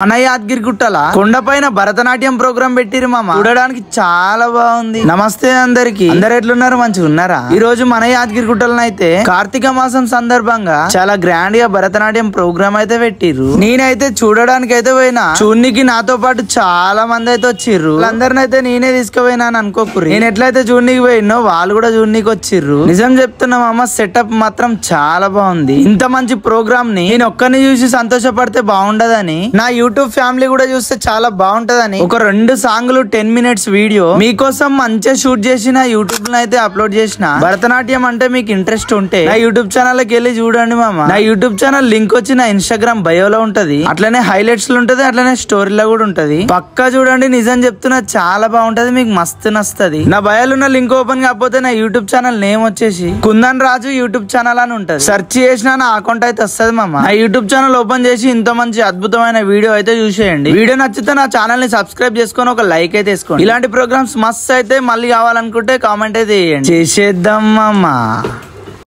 మన యాదగిరి గుట్టల కొండపైన భరతనాట్యం ప్రోగ్రామ్ పెట్టిరు మామ. చూడడానికి చాలా బాగుంది. నమస్తే అందరికి, అందరు ఎట్లున్నారు? మంచిగా ఉన్నారా? ఈ రోజు మన యాదగిరి గుట్టలను అయితే కార్తీక మాసం సందర్భంగా చాలా గ్రాండ్ గా భరతనాట్యం ప్రోగ్రామ్ అయితే పెట్టిర్రు. నేనైతే చూడడానికి అయితే పోయినా, చూడనికి నాతో పాటు చాలా మంది అయితే వచ్చిర్రు. వాళ్ళందరిని అయితే నేనే తీసుకుపోయినా అనుకోకురి. నేను ఎట్లయితే చూడనికి పోయినో వాళ్ళు కూడా చూడనికి వచ్చిర్రు. నిజం చెప్తున్నా మామ, సెటప్ మాత్రం చాలా బాగుంది. ఇంత మంచి ప్రోగ్రామ్ ని నేను ఒక్కరిని చూసి సంతోషపడితే బాగుండదని, నా యూట్యూబ్ ఫ్యామిలీ కూడా చూస్తే చాలా బాగుంటదని ఒక 2 సాంగ్లు 10 మినిట్స్ వీడియో మీకోసం మంచిగా షూట్ చేసిన యూట్యూబ్ లో అయితే అప్లోడ్ చేసిన. భరతనాట్యం అంటే మీకు ఇంట్రెస్ట్ ఉంటే నా యూట్యూబ్ ఛానల్ కి వెళ్ళి చూడండి మామ. నా యూట్యూబ్ ఛానల్ లింక్ వచ్చి నా ఇన్స్టాగ్రామ్ బయోలో ఉంటది, అట్లనే హైలైట్స్ లో ఉంటది, అట్లనే స్టోరీలో కూడా ఉంటది. పక్కా చూడండి, నిజం చెప్తున్నా చాలా బాగుంటది, మీకు మస్తు నస్తది. నా బయోలో ఉన్న లింక్ ఓపెన్ కాకపోతే నా యూట్యూబ్ ఛానల్ నేమ్ వచ్చేసి కుందన్ రాజు యూట్యూబ్ ఛానల్ అని ఉంటది. సెర్చ్ చేసినా నా అకౌంట్ అయితే వస్తుంది మామ. నా యూట్యూబ్ ఛానల్ ఓపెన్ చేసి ఇంత మంచి అద్భుతమైన వీడియో అయితే చూసేయండి. వీడియో నచ్చితే నా ఛానల్ ని సబ్స్క్రైబ్ చేసుకొని ఒక లైక్ అయితే వేసుకోండి. ఇలాంటి ప్రోగ్రామ్స్ మస్త్ అయితే మళ్ళీ కావాలనుకుంటే కామెంట్ అయితే చేసేద్దాం మామ.